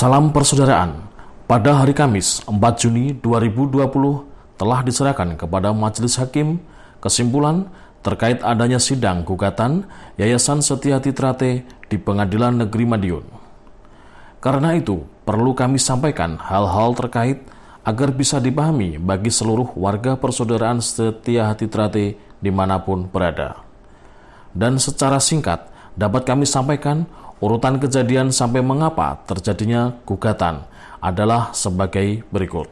Salam persaudaraan. Pada hari Kamis 4 Juni 2020 telah diserahkan kepada Majelis Hakim kesimpulan terkait adanya sidang gugatan Yayasan Setia-Hati Trate di Pengadilan Negeri Madiun. Karena itu, perlu kami sampaikan hal-hal terkait agar bisa dipahami bagi seluruh warga persaudaraan Setia-Hati Trate dimanapun berada. Dan secara singkat, dapat kami sampaikan urutan kejadian sampai mengapa terjadinya gugatan adalah sebagai berikut.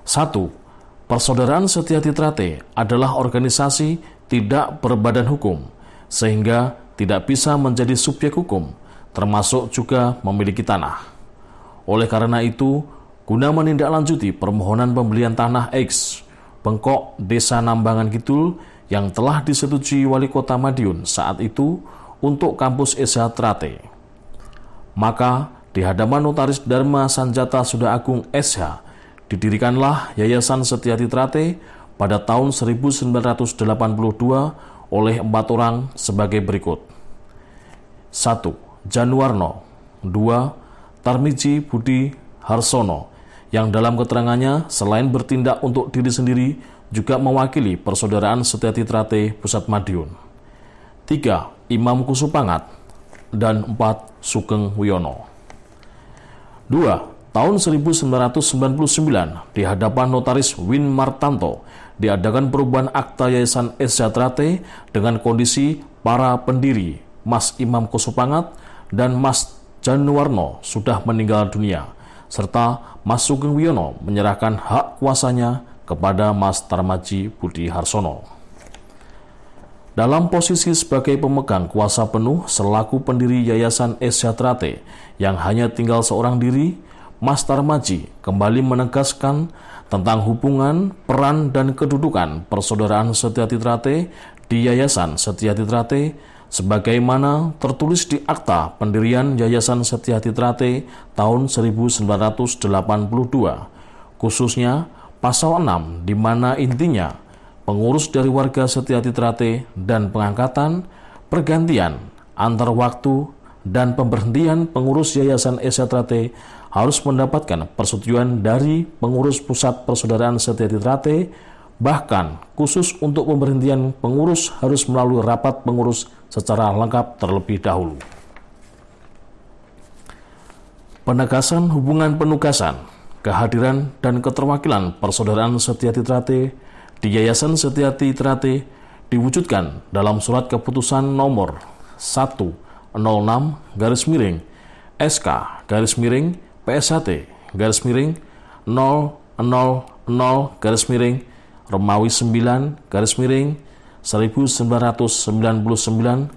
1. Persaudaraan Setia-Hati Trate adalah organisasi tidak berbadan hukum, sehingga tidak bisa menjadi subjek hukum, termasuk juga memiliki tanah. Oleh karena itu, guna menindaklanjuti permohonan pembelian tanah X, Bengkok, Desa Nambangan Kidul yang telah disetujui Wali Kota Madiun saat itu untuk kampus SH Trate, maka di hadapan Notaris Dharma Sanjata Suda Agung SH didirikanlah Yayasan Setia-Hati Trate pada tahun 1982 oleh 4 orang sebagai berikut. 1. Januarno. 2. Tarmiji Budi Harsono, yang dalam keterangannya selain bertindak untuk diri sendiri juga mewakili Persaudaraan Setia-Hati Trate Pusat Madiun. 3. Imam Kusupangat. Dan 4. Sugeng Wiono. 2. Tahun 1999 di hadapan Notaris Win Martanto diadakan perubahan akta Yayasan SH Trate dengan kondisi para pendiri Mas Imam Kusupangat dan Mas Januarno sudah meninggal dunia, serta Mas Sugeng Wiono menyerahkan hak kuasanya kepada Mas Tarmaji Budi Harsono. Dalam posisi sebagai pemegang kuasa penuh selaku pendiri Yayasan SH Trate yang hanya tinggal seorang diri, Mas Tarmaji kembali menegaskan tentang hubungan, peran, dan kedudukan Persaudaraan Setia-Hati Trate di Yayasan Setia-Hati Trate sebagaimana tertulis di Akta Pendirian Yayasan Setia-Hati Trate tahun 1982, khususnya pasal 6 di mana intinya pengurus dari warga Setia-Hati Trate dan pengangkatan, pergantian, antar waktu, dan pemberhentian pengurus Yayasan SH Trate harus mendapatkan persetujuan dari pengurus pusat Persaudaraan Setia-Hati Trate, bahkan khusus untuk pemberhentian pengurus harus melalui rapat pengurus secara lengkap terlebih dahulu. Penegasan hubungan penugasan, kehadiran, dan keterwakilan Persaudaraan Setia-Hati Trate di Yayasan Setia-Hati Trate diwujudkan dalam surat keputusan nomor 1/00/PSHT-Romawi 9/1999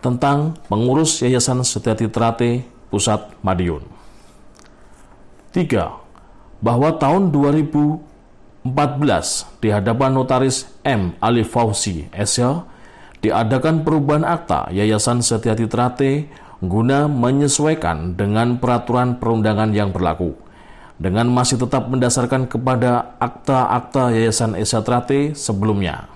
tentang pengurus Yayasan Setia-Hati Trate Pusat Madiun. 3. Bahwa tahun 2014 di hadapan Notaris M. Ali Fauzi SH diadakan perubahan akta Yayasan Setia-Hati Trate guna menyesuaikan dengan peraturan perundangan yang berlaku, dengan masih tetap mendasarkan kepada akta-akta Yayasan SH Trate sebelumnya.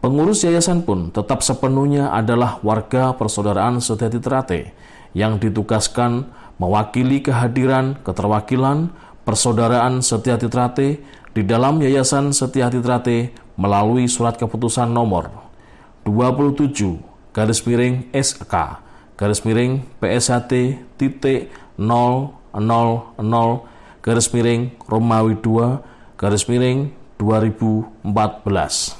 Pengurus yayasan pun tetap sepenuhnya adalah warga Persaudaraan Setia-Hati Trate yang ditugaskan mewakili kehadiran keterwakilan Persaudaraan Setia-Hati Trate di dalam Yayasan Setia-Hati Trate melalui surat keputusan nomor 27/PSHT-000/Romawi 2/2014.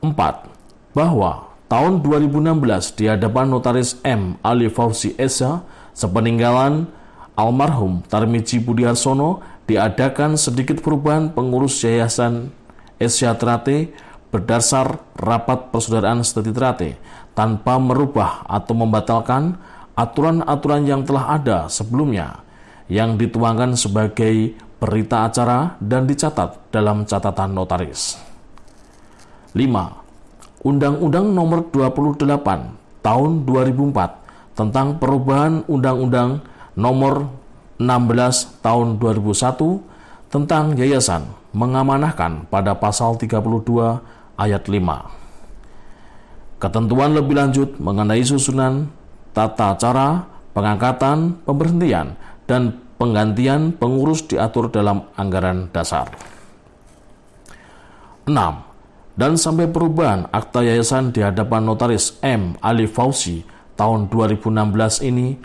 4. Bahwa tahun 2016 di hadapan Notaris M. Ali Fauzi SH sepeninggalan almarhum Tarmiji Budi Harsono diadakan sedikit perubahan pengurus Yayasan SH Trate berdasar rapat Persaudaraan Setia-Hati Trate tanpa merubah atau membatalkan aturan-aturan yang telah ada sebelumnya yang dituangkan sebagai berita acara dan dicatat dalam catatan notaris. 5. Undang-Undang Nomor 28 Tahun 2004 tentang perubahan Undang-Undang Nomor 16 Tahun 2001 tentang yayasan mengamanahkan pada pasal 32 ayat 5. Ketentuan lebih lanjut mengenai susunan, tata cara, pengangkatan, pemberhentian, dan penggantian pengurus diatur dalam anggaran dasar. 6. Dan sampai perubahan akta yayasan di hadapan Notaris M. Ali Fauzi tahun 2016 ini,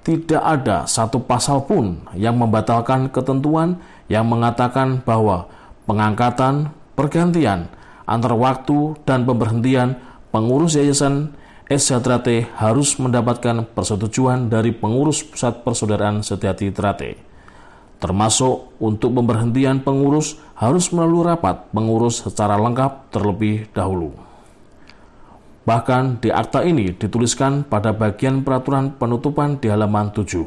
tidak ada satu pasal pun yang membatalkan ketentuan yang mengatakan bahwa pengangkatan, pergantian, antar waktu, dan pemberhentian pengurus yayasan Sejahtera T harus mendapatkan persetujuan dari pengurus Pusat Persaudaraan Setiati Trate. Termasuk untuk pemberhentian pengurus harus melalui rapat pengurus secara lengkap terlebih dahulu. Bahkan di akta ini dituliskan pada bagian peraturan penutupan di halaman 7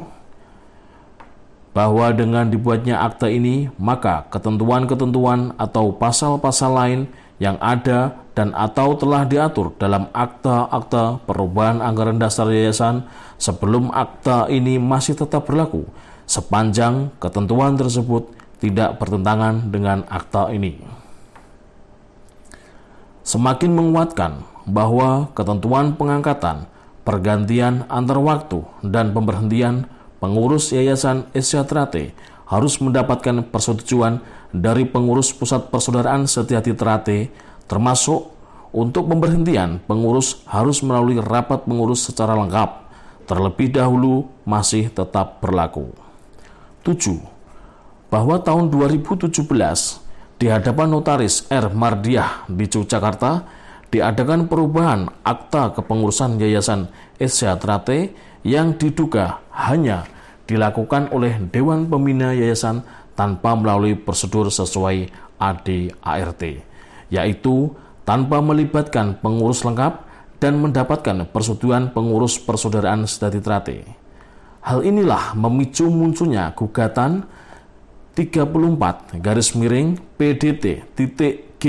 bahwa dengan dibuatnya akta ini, maka ketentuan-ketentuan atau pasal-pasal lain yang ada dan atau telah diatur dalam akta-akta perubahan anggaran dasar yayasan sebelum akta ini masih tetap berlaku sepanjang ketentuan tersebut tidak bertentangan dengan akta ini. Semakin menguatkan bahwa ketentuan pengangkatan, pergantian antar waktu, dan pemberhentian pengurus yayasan Sejahtera T harus mendapatkan persetujuan dari pengurus Pusat Persaudaraan Setiati Trate, termasuk untuk pemberhentian pengurus harus melalui rapat pengurus secara lengkap, terlebih dahulu masih tetap berlaku. 7. Bahwa tahun 2017 di hadapan Notaris R. Mardiah di Yogyakarta diadakan perubahan akta kepengurusan Yayasan Sejahtera T yang diduga hanya dilakukan oleh Dewan Pembina Yayasan tanpa melalui prosedur sesuai ADART, yaitu tanpa melibatkan pengurus lengkap dan mendapatkan persetujuan pengurus Persaudaraan Setiati Trate. Hal inilah memicu munculnya gugatan 34 PDT-G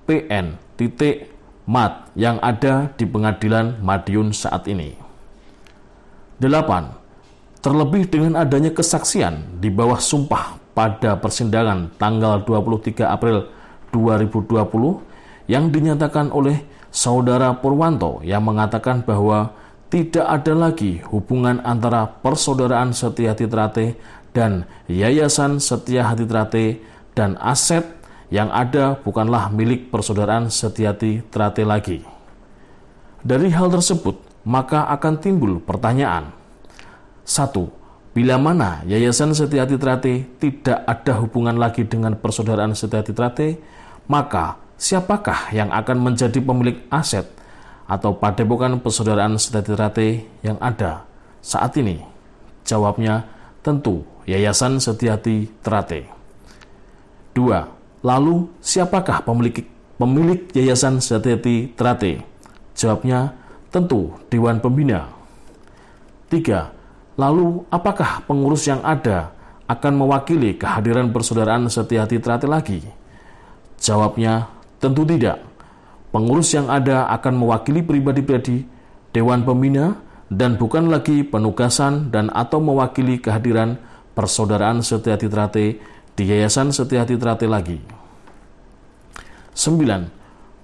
PN-MAT yang ada di Pengadilan Madiun saat ini. 8. Terlebih dengan adanya kesaksian di bawah sumpah pada persidangan tanggal 23 April 2020 yang dinyatakan oleh Saudara Purwanto yang mengatakan bahwa tidak ada lagi hubungan antara Persaudaraan Setiati Trate dan Yayasan Setia Hati Trate, dan aset yang ada bukanlah milik Persaudaraan Setiati Trate lagi. Dari hal tersebut, maka akan timbul pertanyaan. 1. Bila mana Yayasan Setiati Trate tidak ada hubungan lagi dengan Persaudaraan Setiati Trate, maka siapakah yang akan menjadi pemilik aset atau padepokan Persaudaraan Setiati Trate yang ada saat ini? Jawabnya tentu Yayasan Setiati Trate. 2. Lalu siapakah pemilik Yayasan Setiati Trate? Jawabnya tentu Dewan Pembina. 3. Lalu apakah pengurus yang ada akan mewakili kehadiran Persaudaraan Setiati Trate lagi? Jawabnya tentu tidak. Pengurus yang ada akan mewakili pribadi-pribadi, Dewan Pembina, dan bukan lagi penugasan dan atau mewakili kehadiran Persaudaraan Setiati Trate di Yayasan Setiati Trate lagi. 9.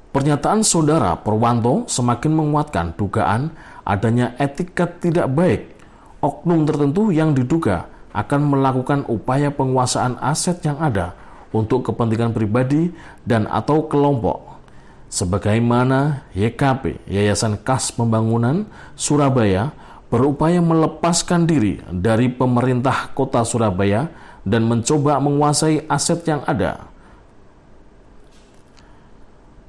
Pernyataan Saudara Purwanto semakin menguatkan dugaan adanya etikat tidak baik oknum tertentu yang diduga akan melakukan upaya penguasaan aset yang ada untuk kepentingan pribadi dan atau kelompok. Sebagaimana YKP, Yayasan Kas Pembangunan Surabaya, berupaya melepaskan diri dari pemerintah kota Surabaya dan mencoba menguasai aset yang ada.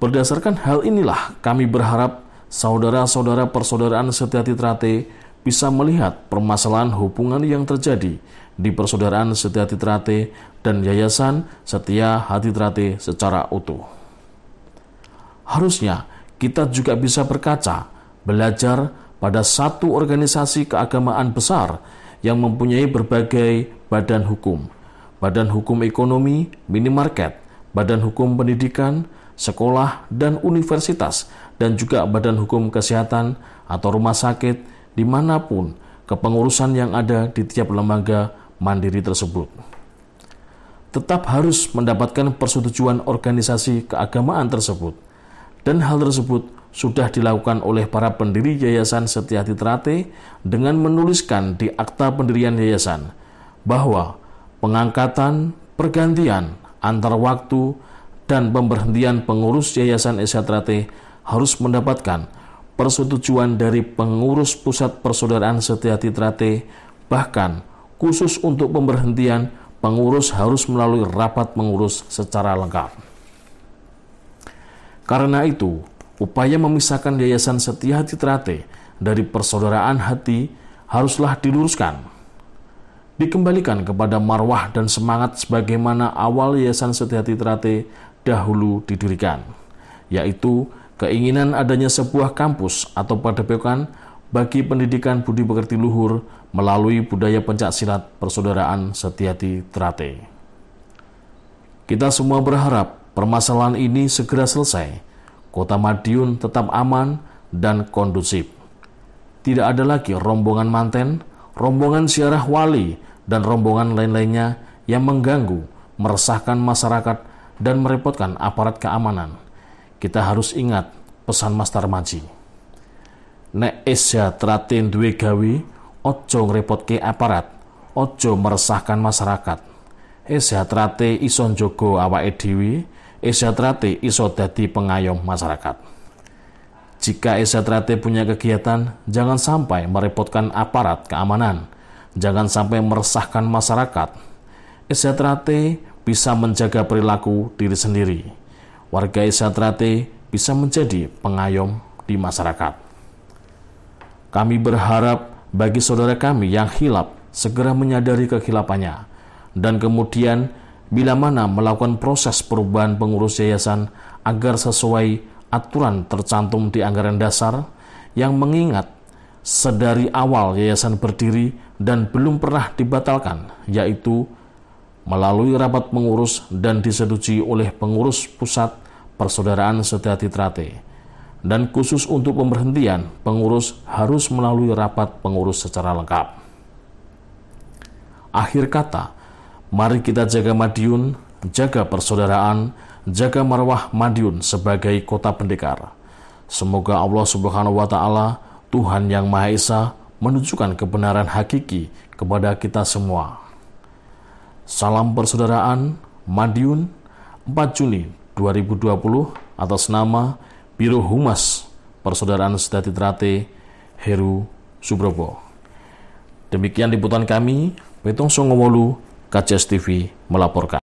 Berdasarkan hal inilah kami berharap saudara-saudara Persaudaraan Setiati Trate bisa melihat permasalahan hubungan yang terjadi di Persaudaraan Setiati Trate dan Yayasan Setia Hati Trate secara utuh. Harusnya kita juga bisa berkaca, belajar pada satu organisasi keagamaan besar yang mempunyai berbagai badan hukum ekonomi, minimarket, badan hukum pendidikan, sekolah dan universitas, dan juga badan hukum kesehatan atau rumah sakit, dimanapun kepengurusan yang ada di tiap lembaga mandiri tersebut. Tetap harus mendapatkan persetujuan organisasi keagamaan tersebut, dan hal tersebut sudah dilakukan oleh para pendiri Yayasan Setia-Hati Trate dengan menuliskan di akta pendirian yayasan bahwa pengangkatan, pergantian antar waktu, dan pemberhentian pengurus Yayasan Setia-Hati Trate harus mendapatkan persetujuan dari pengurus Pusat Persaudaraan Setia-Hati Trate. Bahkan khusus untuk pemberhentian, pengurus harus melalui rapat pengurus secara lengkap. Karena itu, upaya memisahkan Yayasan Setia-Hati Trate dari persaudaraan hati haruslah diluruskan, dikembalikan kepada marwah dan semangat sebagaimana awal Yayasan Setia-Hati Trate dahulu didirikan, yaitu keinginan adanya sebuah kampus atau padepokan bagi pendidikan budi pekerti luhur melalui budaya pencaksilat persaudaraan Setia-Hati Trate. Kita semua berharap permasalahan ini segera selesai, Kota Madiun tetap aman dan kondusif. Tidak ada lagi rombongan manten, rombongan ziarah wali, dan rombongan lain-lainnya yang mengganggu, meresahkan masyarakat, dan merepotkan aparat keamanan. Kita harus ingat pesan Mas Tarmaji. Nek esya traten duwe gawe, ojo ngrepotke aparat, ojo meresahkan masyarakat. Esya trate iso njogo awake dhewe, esya trate iso dadi pengayom masyarakat. Jika esya trate punya kegiatan, jangan sampai merepotkan aparat keamanan, jangan sampai meresahkan masyarakat. Esya trate bisa menjaga perilaku diri sendiri. Warga Setia-Hati Trate bisa menjadi pengayom di masyarakat. Kami berharap bagi saudara kami yang hilaf segera menyadari kehilafannya, dan kemudian bila mana melakukan proses perubahan pengurus yayasan agar sesuai aturan tercantum di anggaran dasar, yang mengingat sedari awal yayasan berdiri dan belum pernah dibatalkan, yaitu melalui rapat pengurus dan disetujui oleh pengurus Pusat Persaudaraan Setia-Hati Trate. Dan khusus untuk pemberhentian, pengurus harus melalui rapat pengurus secara lengkap. Akhir kata, mari kita jaga Madiun, jaga persaudaraan, jaga marwah Madiun sebagai kota pendekar. Semoga Allah Subhanahu wa Ta'ala, Tuhan yang Maha Esa, menunjukkan kebenaran hakiki kepada kita semua. Salam persaudaraan, Madiun, 4 Juni 2020, atas nama Biro Humas Persaudaraan Setia-Hati Trate, Heru Subrobo. Demikian liputan kami, Petong Songowolu, KJS TV melaporkan.